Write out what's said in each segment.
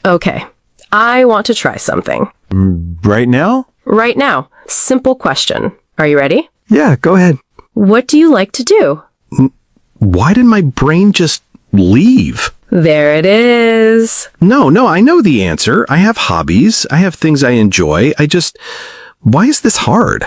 Okay, I want to try something. Right now? Right now. Simple question. Are you ready? Yeah, go ahead. What do you like to do? Why did my brain just leave? There it is. No, I know the answer. I have hobbies. I have things I enjoy. Why is this hard?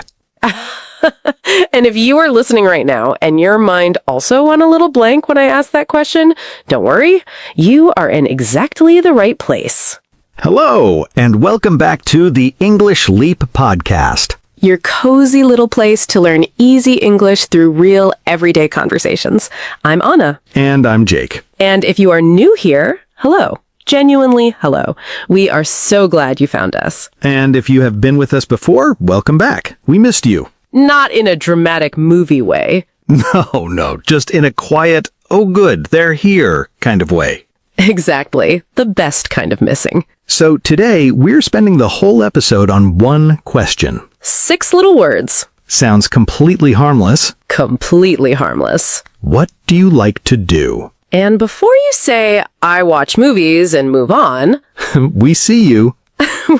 And if you are listening right now and your mind also went a little blank when I asked that question, don't worry. You are in exactly the right place. Hello, and welcome back to the English Leap podcast. Your cozy little place to learn easy English through real, everyday conversations. I'm Anna. And I'm Jake. And if you are new here, hello. Genuinely, hello. We are so glad you found us. And if you have been with us before, welcome back. We missed you. Not in a dramatic movie way. No, just in a quiet, oh good, they're here kind of way. Exactly. The best kind of missing. So today, we're spending the whole episode on one question. 6 little words. Sounds completely harmless. Completely harmless. What do you like to do? And before you say, I watch movies and move on, We see you.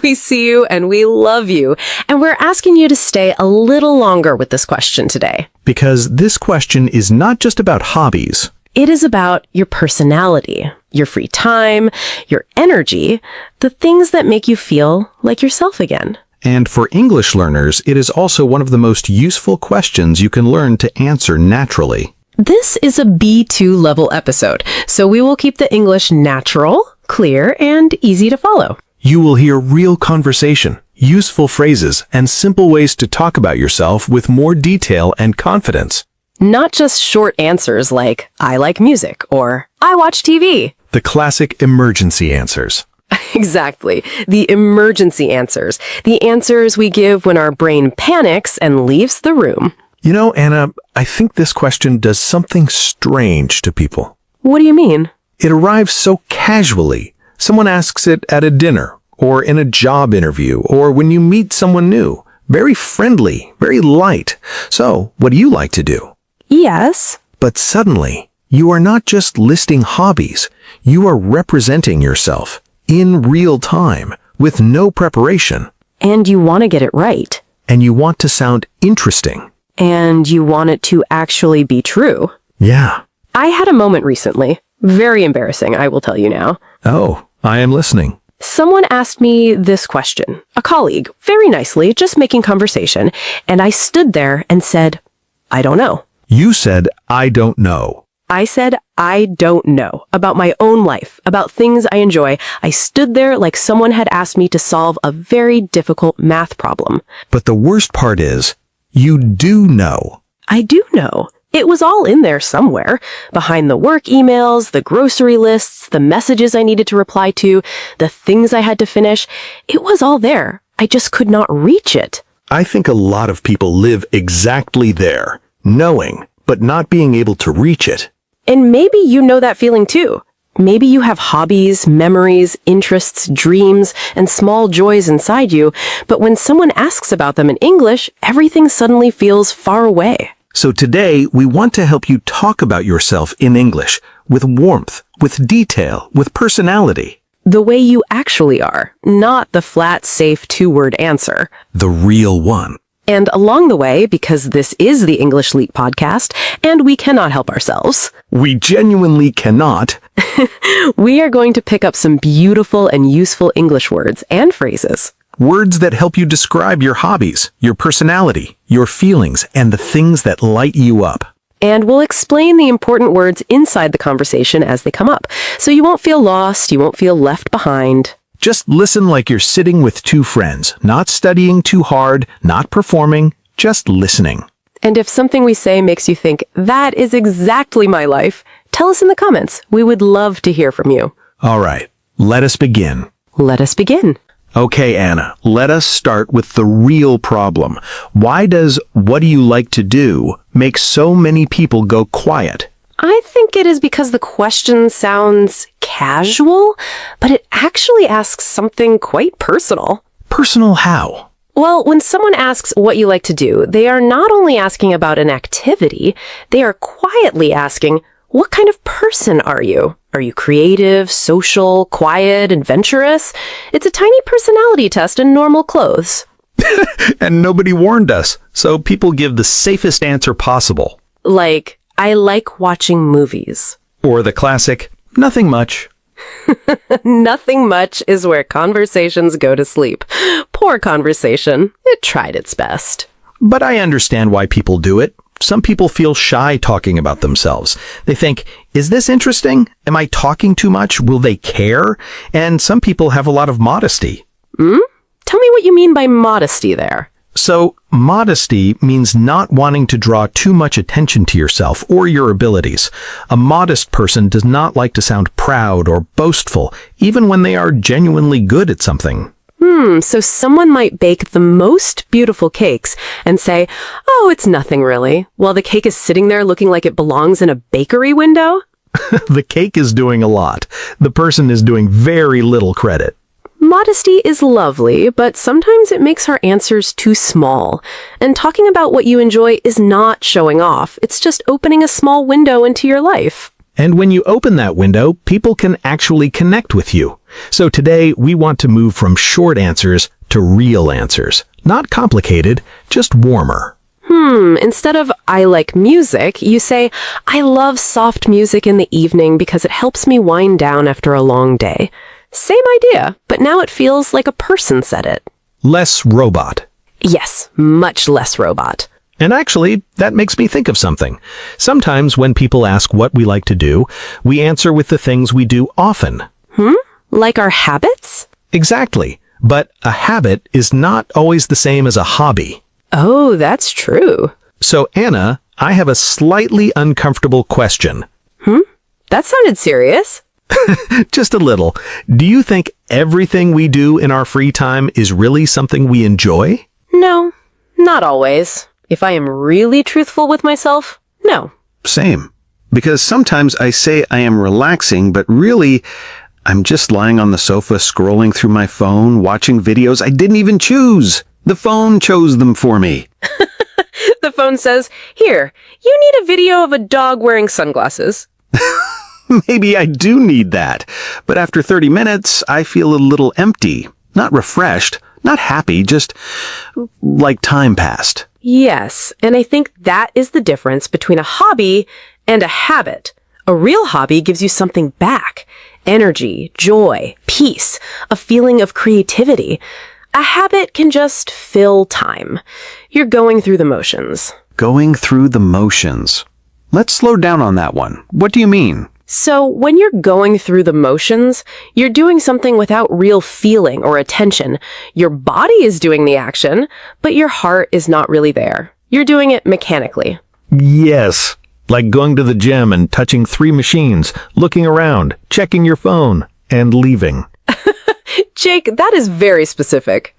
we see you and we love you. And we're asking you to stay a little longer with this question today. Because this question is not just about hobbies. It is about your personality, your free time, your energy, the things that make you feel like yourself again. And for English learners, it is also one of the most useful questions you can learn to answer naturally. This is a B2 level episode, so we will keep the English natural, clear, and easy to follow. You will hear real conversation, useful phrases, and simple ways to talk about yourself with more detail and confidence. Not just short answers like, I like music, or I watch TV. The classic emergency answers. Exactly. The emergency answers. The answers we give when our brain panics and leaves the room. You know, Anna, I think this question does something strange to people. What do you mean? It arrives so casually. Someone asks it at a dinner, or in a job interview, or when you meet someone new. Very friendly, very light. So, what do you like to do? Yes. But suddenly, you are not just listing hobbies. You are representing yourself in real time with no preparation. And you want to get it right. And you want to sound interesting. And you want it to actually be true. Yeah. I had a moment recently. Very embarrassing, I will tell you now. Oh, I am listening. Someone asked me this question, a colleague, very nicely, just making conversation, and I stood there and said, I don't know. You said, I don't know. I said, I don't know about my own life, about things I enjoy. I stood there like someone had asked me to solve a very difficult math problem. But the worst part is, you do know. I do know. It was all in there somewhere. Behind the work emails, the grocery lists, the messages I needed to reply to, the things I had to finish. It was all there. I just could not reach it. I think a lot of people live exactly there, knowing, but not being able to reach it. And maybe you know that feeling too. Maybe you have hobbies, memories, interests, dreams, and small joys inside you, but when someone asks about them in English, everything suddenly feels far away. So today, we want to help you talk about yourself in English, with warmth, with detail, with personality. The way you actually are, not the flat, safe 2-word answer. The real one. And along the way, because this is the English Leap podcast, and we cannot help ourselves, We genuinely cannot. we are going to pick up some beautiful and useful English words and phrases. Words that help you describe your hobbies, your personality, your feelings, and the things that light you up. And we'll explain the important words inside the conversation as they come up, so you won't feel lost, you won't feel left behind. Just listen like you're sitting with two friends, not studying too hard, not performing, just listening. And if something we say makes you think, that is exactly my life, tell us in the comments. We would love to hear from you. All right, let us begin. Let us begin. Okay, Anna, let us start with the real problem. Why does "what do you like to do" make so many people go quiet? I think it is because the question sounds casual, but it actually asks something quite personal. Personal how? Well, when someone asks what you like to do, they are not only asking about an activity, they are quietly asking, What kind of person are you? Are you creative, social, quiet, adventurous? It's a tiny personality test in normal clothes. And nobody warned us, so people give the safest answer possible. Like, I like watching movies. Or the classic, nothing much. Nothing much is where conversations go to sleep. Poor conversation. It tried its best. But I understand why people do it. Some people feel shy talking about themselves. They think, is this interesting? Am I talking too much? Will they care? And some people have a lot of modesty. Tell me what you mean by modesty there. So, modesty means not wanting to draw too much attention to yourself or your abilities. A modest person does not like to sound proud or boastful, even when they are genuinely good at something. So someone might bake the most beautiful cakes and say, oh, it's nothing really, while the cake is sitting there looking like it belongs in a bakery window? The cake is doing a lot. The person is doing very little credit. Modesty is lovely, but sometimes it makes our answers too small. And talking about what you enjoy is not showing off. It's just opening a small window into your life. And when you open that window, people can actually connect with you. So today, we want to move from short answers to real answers. Not complicated, just warmer. Instead of I like music, you say, I love soft music in the evening because it helps me wind down after a long day. Same idea, but now it feels like a person said it. Less robot. Yes, much less robot. And actually, that makes me think of something. Sometimes when people ask what we like to do, we answer with the things we do often. Like our habits? Exactly. But a habit is not always the same as a hobby. Oh, that's true. So, Anna, I have a slightly uncomfortable question. That sounded serious. Just a little. Do you think everything we do in our free time is really something we enjoy? No, not always. If I am really truthful with myself, no. Same. Because sometimes I say I am relaxing, but really, I'm just lying on the sofa scrolling through my phone, watching videos I didn't even choose. The phone chose them for me. The phone says, here, you need a video of a dog wearing sunglasses. Maybe I do need that. But after 30 minutes, I feel a little empty. Not refreshed, not happy, just like time passed. Yes, and I think that is the difference between a hobby and a habit. A real hobby gives you something back. Energy, joy, peace, a feeling of creativity. A habit can just fill time. You're going through the motions. Going through the motions. Let's slow down on that one. What do you mean? So when you're going through the motions, you're doing something without real feeling or attention. Your body is doing the action, but your heart is not really there. You're doing it mechanically. Yes. Like going to the gym and touching 3 machines, looking around, checking your phone, and leaving. Jake, that is very specific.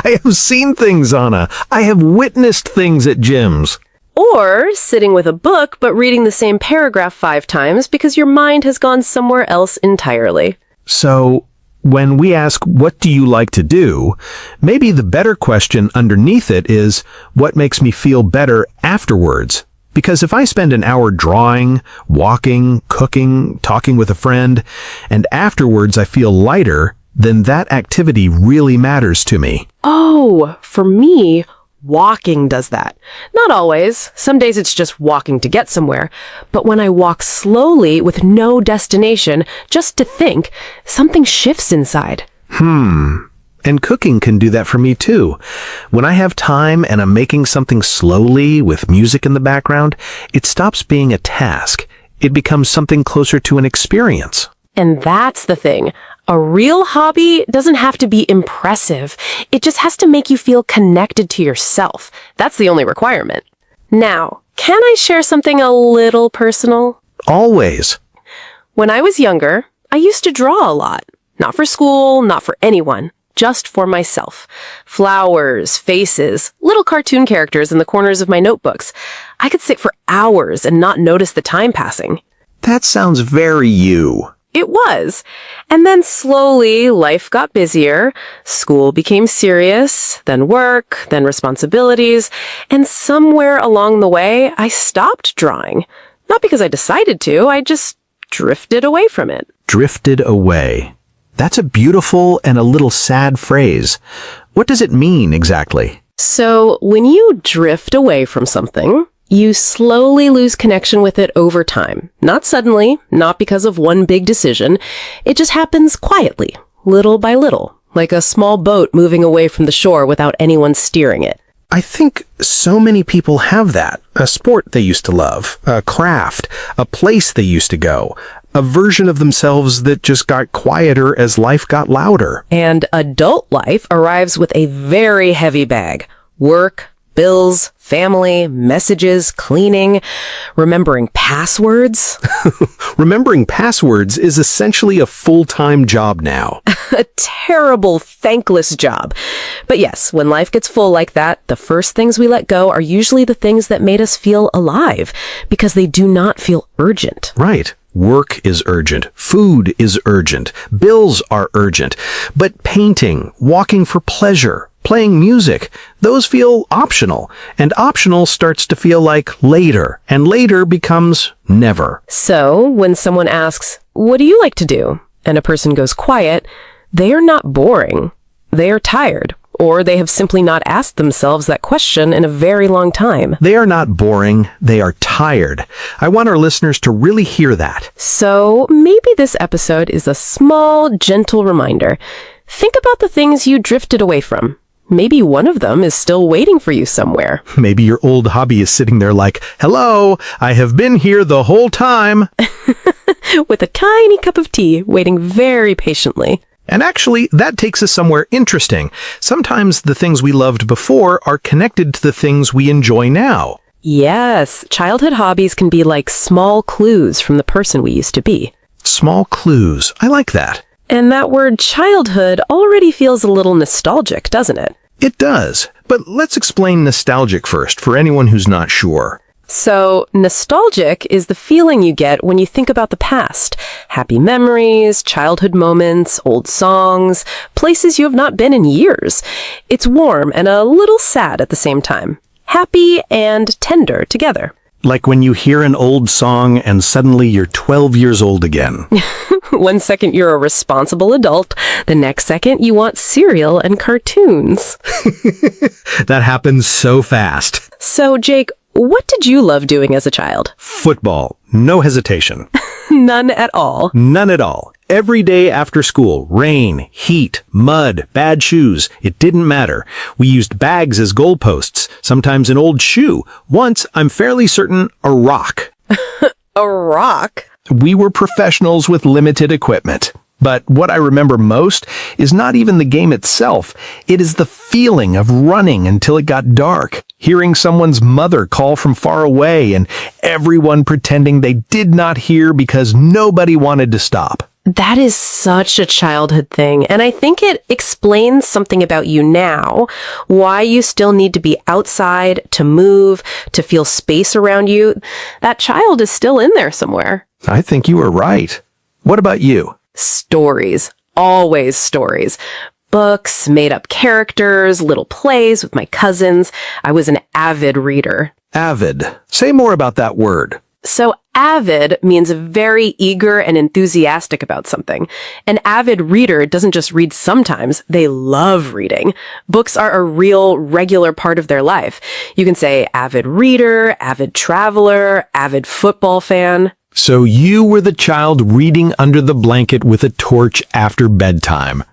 I have seen things, Anna. I have witnessed things at gyms. Or sitting with a book but reading the same paragraph 5 times because your mind has gone somewhere else entirely. So, when we ask, what do you like to do, maybe the better question underneath it is, what makes me feel better afterwards? Because if I spend an hour drawing, walking, cooking, talking with a friend, and afterwards I feel lighter, then that activity really matters to me. Oh, for me, walking does that. Not always. Some days it's just walking to get somewhere. But when I walk slowly with no destination, just to think, something shifts inside. And cooking can do that for me too. When I have time and I'm making something slowly with music in the background, it stops being a task. It becomes something closer to an experience. And that's the thing. A real hobby doesn't have to be impressive. It just has to make you feel connected to yourself. That's the only requirement. Now, can I share something a little personal? Always. When I was younger, I used to draw a lot. Not for school, not for anyone. Just for myself. Flowers, faces, little cartoon characters in the corners of my notebooks. I could sit for hours and not notice the time passing. That sounds very you. It was. And then slowly, life got busier, school became serious, then work, then responsibilities, and somewhere along the way, I stopped drawing. Not because I decided to, I just drifted away from it. Drifted away. That's a beautiful and a little sad phrase. What does it mean exactly? So, when you drift away from something, you slowly lose connection with it over time. Not suddenly, not because of one big decision. It just happens quietly, little by little, like a small boat moving away from the shore without anyone steering it. I think so many people have that. A sport they used to love, a craft, a place they used to go, a version of themselves that just got quieter as life got louder. And adult life arrives with a very heavy bag. Work, bills, family, messages, cleaning, remembering passwords. Remembering passwords is essentially a full-time job now. A terrible, thankless job. But yes, when life gets full like that, the first things we let go are usually the things that made us feel alive, because they do not feel urgent. Right. Work is urgent. Food is urgent. Bills are urgent. But painting, walking for pleasure, playing music, those feel optional. And optional starts to feel like later. And later becomes never. So, when someone asks, "What do you like to do?" and a person goes quiet, they are not boring. They are tired. Or they have simply not asked themselves that question in a very long time. They are not boring. They are tired. I want our listeners to really hear that. So maybe this episode is a small, gentle reminder. Think about the things you drifted away from. Maybe one of them is still waiting for you somewhere. Maybe your old hobby is sitting there like, "Hello, I have been here the whole time." With a tiny cup of tea, waiting very patiently. And actually, that takes us somewhere interesting. Sometimes the things we loved before are connected to the things we enjoy now. Yes, childhood hobbies can be like small clues from the person we used to be. Small clues. I like that. And that word childhood already feels a little nostalgic, doesn't it? It does. But let's explain nostalgic first for anyone who's not sure. So, nostalgic is the feeling you get when you think about the past. Happy memories, childhood moments, old songs, places you have not been in years. It's warm and a little sad at the same time. Happy and tender together. Like when you hear an old song and suddenly you're 12 years old again. One second you're a responsible adult, the next second you want cereal and cartoons. That happens so fast. So, Jake, what did you love doing as a child? Football. No hesitation. None at all. None at all. Every day after school, rain, heat, mud, bad shoes, it didn't matter. We used bags as goalposts, sometimes an old shoe. Once, I'm fairly certain, a rock. A rock? We were professionals with limited equipment. But what I remember most is not even the game itself. It is the feeling of running until it got dark, hearing someone's mother call from far away, and everyone pretending they did not hear because nobody wanted to stop. That is such a childhood thing, and I think it explains something about you now, why you still need to be outside, to move, to feel space around you. That child is still in there somewhere. I think you are right. What about you? Stories. Always stories. Books, made-up characters, little plays with my cousins. I was an avid reader. Avid. Say more about that word. So avid means very eager and enthusiastic about something. An avid reader doesn't just read sometimes, they love reading. Books are a real, regular part of their life. You can say avid reader, avid traveler, avid football fan. So you were the child reading under the blanket with a torch after bedtime.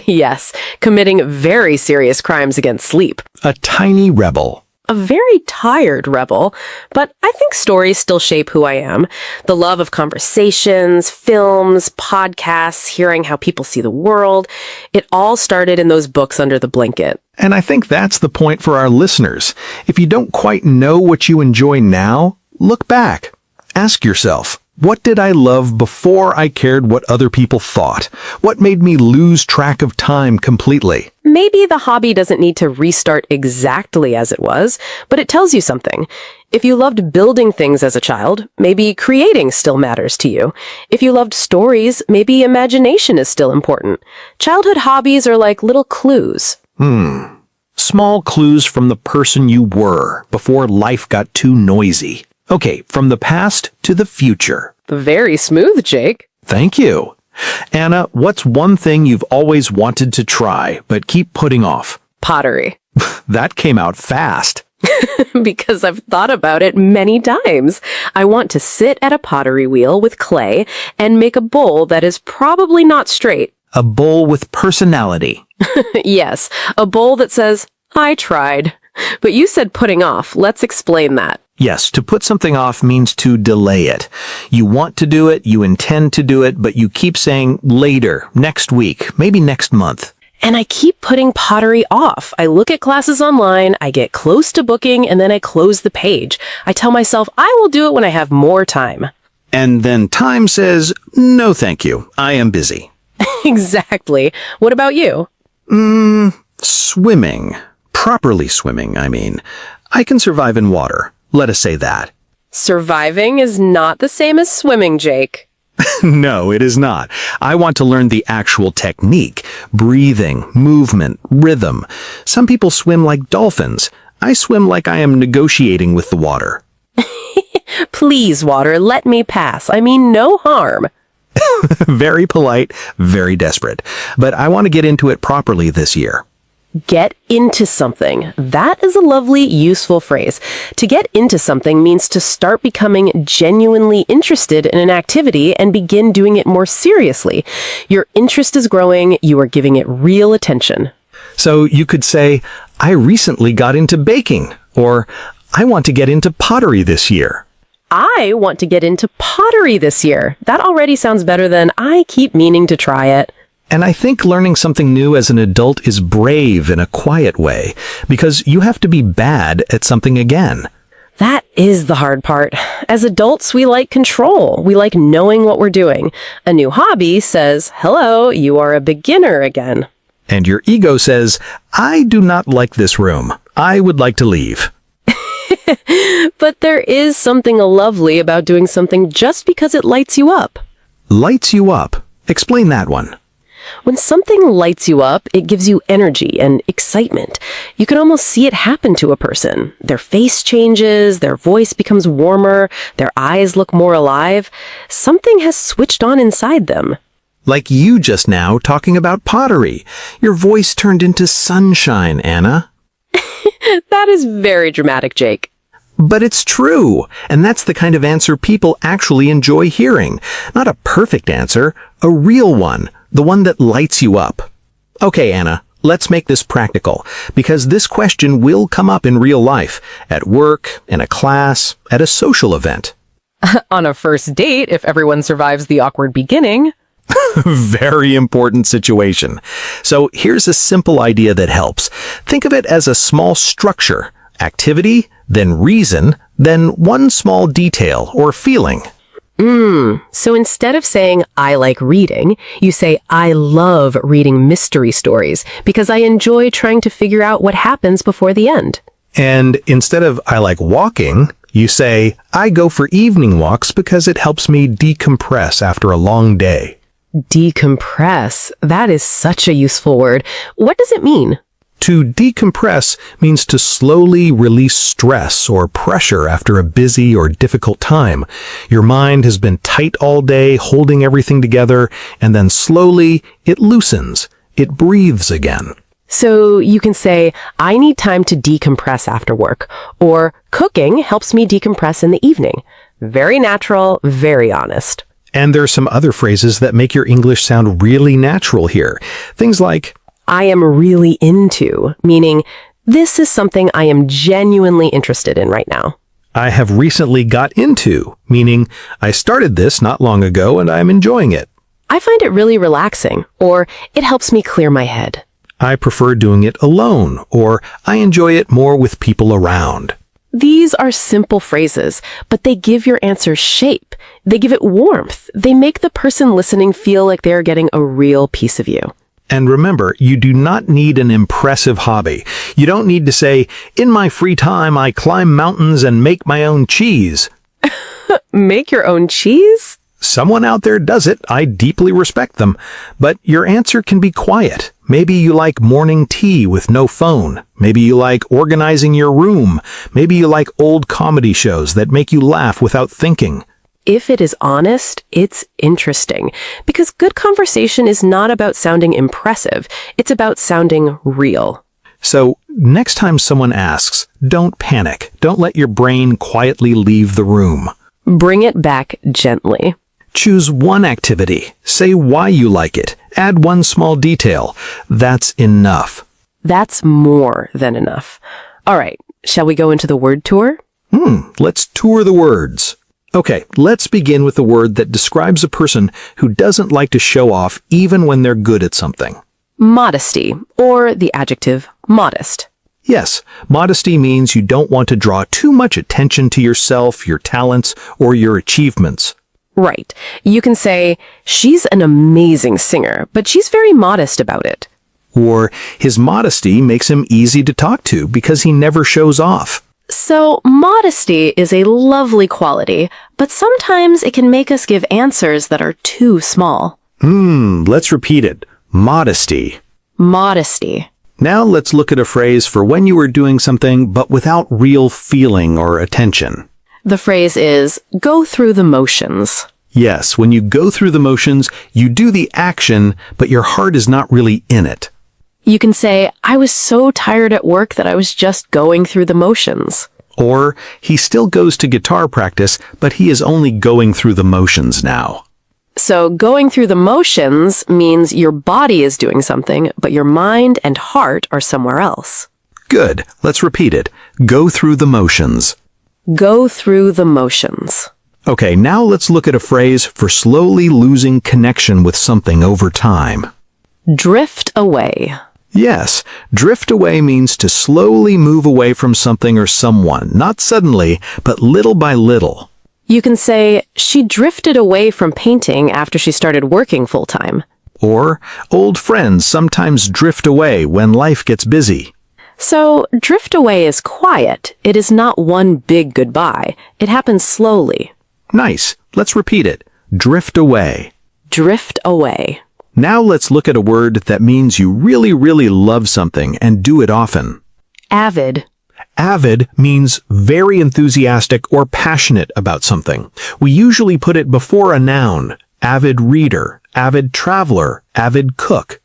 Yes, committing very serious crimes against sleep. A tiny rebel. A very tired rebel, but I think stories still shape who I am. The love of conversations, films, podcasts, hearing how people see the world. It all started in those books under the blanket. And I think that's the point for our listeners. If you don't quite know what you enjoy now, look back. Ask yourself, what did I love before I cared what other people thought? What made me lose track of time completely? Maybe the hobby doesn't need to restart exactly as it was, but it tells you something. If you loved building things as a child, maybe creating still matters to you. If you loved stories, maybe imagination is still important. Childhood hobbies are like little clues. Small clues from the person you were before life got too noisy. Okay, from the past to the future. Very smooth, Jake. Thank you. Anna, what's one thing you've always wanted to try, but keep putting off? Pottery. That came out fast. Because I've thought about it many times. I want to sit at a pottery wheel with clay and make a bowl that is probably not straight. A bowl with personality. Yes, a bowl that says, I tried. But you said putting off. Let's explain that. Yes, to put something off means to delay it. You want to do it, you intend to do it, but you keep saying later, next week, maybe next month. And I keep putting pottery off. I look at classes online, I get close to booking, and then I close the page. I tell myself I will do it when I have more time. And then time says, no thank you, I am busy. Exactly. What about you? Swimming. Properly swimming, I mean. I can survive in water. Let us say that. Surviving is not the same as swimming, Jake. No, it is not. I want to learn the actual technique. Breathing, movement, rhythm. Some people swim like dolphins. I swim like I am negotiating with the water. Please, water, let me pass. I mean no harm. Very polite, very desperate. But I want to get into it properly this year. Get into something. That is a lovely, useful phrase. To get into something means to start becoming genuinely interested in an activity and begin doing it more seriously. Your interest is growing, you are giving it real attention. So you could say, I recently got into baking, or I want to get into pottery this year. I want to get into pottery this year. That already sounds better than I keep meaning to try it. And I think learning something new as an adult is brave in a quiet way, because you have to be bad at something again. That is the hard part. As adults, we like control. We like knowing what we're doing. A new hobby says, hello, you are a beginner again. And your ego says, I do not like this room. I would like to leave. But there is something lovely about doing something just because it lights you up. Lights you up. Explain that one. When something lights you up, it gives you energy and excitement. You can almost see it happen to a person. Their face changes, their voice becomes warmer, their eyes look more alive. Something has switched on inside them. Like you just now talking about pottery. Your voice turned into sunshine, Anna. That is very dramatic, Jake. But it's true, and that's the kind of answer people actually enjoy hearing. Not a perfect answer, a real one, the one that lights you up. Okay, Anna, let's make this practical, because this question will come up in real life, at work, in a class, at a social event. On a first date, if everyone survives the awkward beginning. Very important situation. So here's a simple idea that helps. Think of it as a small structure. Activity, then reason, then one small detail or feeling. So instead of saying, I like reading, you say, I love reading mystery stories because I enjoy trying to figure out what happens before the end. And instead of I like walking, you say, I go for evening walks because it helps me decompress after a long day. Decompress. That is such a useful word. What does it mean? To decompress means to slowly release stress or pressure after a busy or difficult time. Your mind has been tight all day, holding everything together, and then slowly it loosens. It breathes again. So you can say, I need time to decompress after work, or cooking helps me decompress in the evening. Very natural, very honest. And there are some other phrases that make your English sound really natural here. Things like, I am really into, meaning this is something I am genuinely interested in right now. I have recently got into, meaning I started this not long ago and I'm enjoying it. I find it really relaxing, or it helps me clear my head. I prefer doing it alone, or I enjoy it more with people around. These are simple phrases, but they give your answer shape. They give it warmth. They make the person listening feel like they're getting a real piece of you. And remember, you do not need an impressive hobby. You don't need to say, in my free time, I climb mountains and make my own cheese. Make your own cheese? Someone out there does it. I deeply respect them. But your answer can be quiet. Maybe you like morning tea with no phone. Maybe you like organizing your room. Maybe you like old comedy shows that make you laugh without thinking. If it is honest, it's interesting, because good conversation is not about sounding impressive. It's about sounding real. So, next time someone asks, don't panic. Don't let your brain quietly leave the room. Bring it back gently. Choose one activity. Say why you like it. Add one small detail. That's enough. That's more than enough. All right, shall we go into the word tour? Let's tour the words. Okay, let's begin with the word that describes a person who doesn't like to show off even when they're good at something. Modesty, or the adjective modest. Yes, modesty means you don't want to draw too much attention to yourself, your talents, or your achievements. Right. You can say, she's an amazing singer, but she's very modest about it. Or his modesty makes him easy to talk to because he never shows off. So, modesty is a lovely quality, but sometimes it can make us give answers that are too small. Let's repeat it. Modesty. Modesty. Now let's look at a phrase for when you are doing something but without real feeling or attention. The phrase is, go through the motions. Yes, when you go through the motions, you do the action, but your heart is not really in it. You can say, I was so tired at work that I was just going through the motions. Or, he still goes to guitar practice, but he is only going through the motions now. So going through the motions means your body is doing something, but your mind and heart are somewhere else. Good. Let's repeat it. Go through the motions. Go through the motions. Okay, now let's look at a phrase for slowly losing connection with something over time. Drift away. Yes, drift away means to slowly move away from something or someone, not suddenly, but little by little. You can say, she drifted away from painting after she started working full-time. Or, old friends sometimes drift away when life gets busy. So, drift away is quiet. It is not one big goodbye. It happens slowly. Nice. Let's repeat it. Drift away. Drift away. Now let's look at a word that means you really, really love something and do it often. Avid. Avid means very enthusiastic or passionate about something. We usually put it before a noun. Avid reader, avid traveler, avid cook.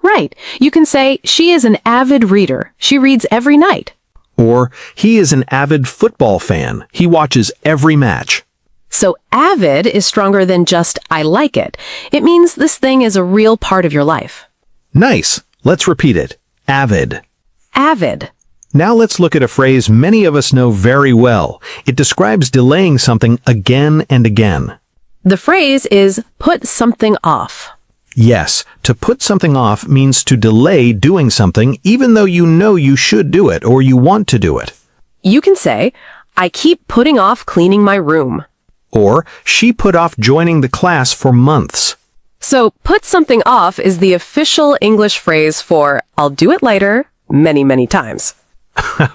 Right. You can say, she is an avid reader. She reads every night. Or, he is an avid football fan. He watches every match. So avid is stronger than just, I like it. It means this thing is a real part of your life. Nice. Let's repeat it. Avid. Avid. Now let's look at a phrase many of us know very well. It describes delaying something again and again. The phrase is, put something off. Yes, to put something off means to delay doing something even though you know you should do it or you want to do it. You can say, I keep putting off cleaning my room. Or, she put off joining the class for months. So, put something off is the official English phrase for, I'll do it later, many, many times.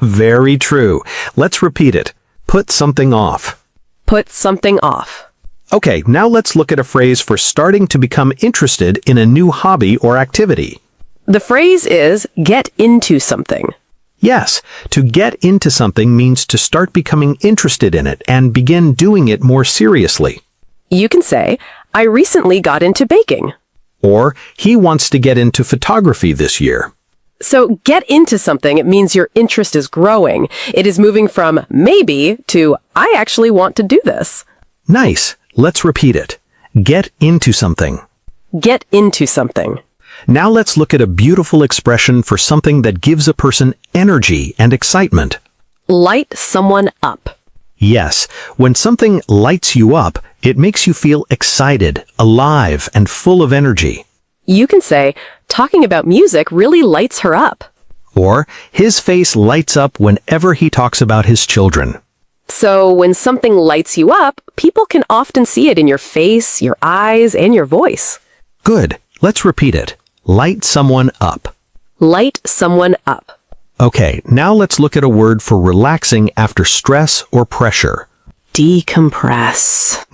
Very true. Let's repeat it. Put something off. Put something off. Okay, now let's look at a phrase for starting to become interested in a new hobby or activity. The phrase is, get into something. Yes, to get into something means to start becoming interested in it and begin doing it more seriously. You can say, I recently got into baking. Or, he wants to get into photography this year. So get into something, it means your interest is growing. It is moving from maybe to I actually want to do this. Nice. Let's repeat it. Get into something. Get into something. Now let's look at a beautiful expression for something that gives a person energy and excitement. Light someone up. Yes, when something lights you up, it makes you feel excited, alive, and full of energy. You can say, talking about music really lights her up. Or, his face lights up whenever he talks about his children. So when something lights you up, people can often see it in your face, your eyes, and your voice. Good. Let's repeat it. Light someone up. Light someone up. Okay, now let's look at a word for relaxing after stress or pressure. Decompress.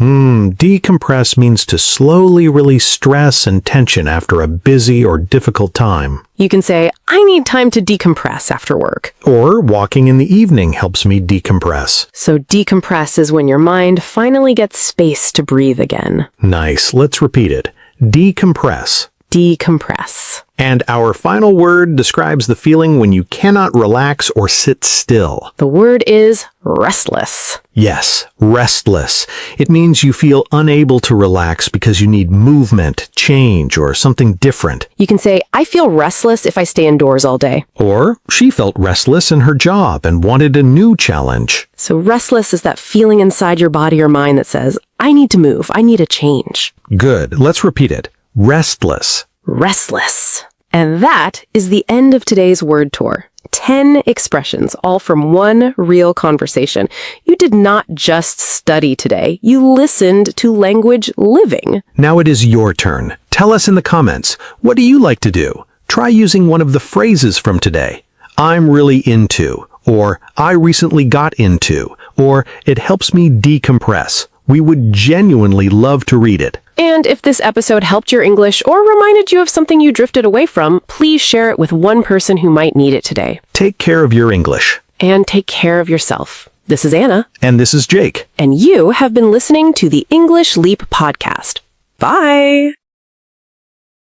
Decompress means to slowly release stress and tension after a busy or difficult time. You can say, I need time to decompress after work. Or walking in the evening helps me decompress. So decompress is when your mind finally gets space to breathe again. Nice. Let's repeat it. Decompress. Decompress. And our final word describes the feeling when you cannot relax or sit still. The word is restless. Yes, restless. It means you feel unable to relax because you need movement, change, or something different. You can say, I feel restless if I stay indoors all day. Or she felt restless in her job and wanted a new challenge. So restless is that feeling inside your body or mind that says, I need to move, I need a change. Good. Let's repeat it. Restless. Restless. And that is the end of today's word tour. 10 expressions, all from one real conversation. You did not just study today. You listened to language living. Now it is your turn. Tell us in the comments, what do you like to do? Try using one of the phrases from today. I'm really into, or I recently got into, or it helps me decompress. We would genuinely love to read it. And if this episode helped your English or reminded you of something you drifted away from, please share it with one person who might need it today. Take care of your English. And take care of yourself. This is Anna. And this is Jake. And you have been listening to the English Leap podcast. Bye!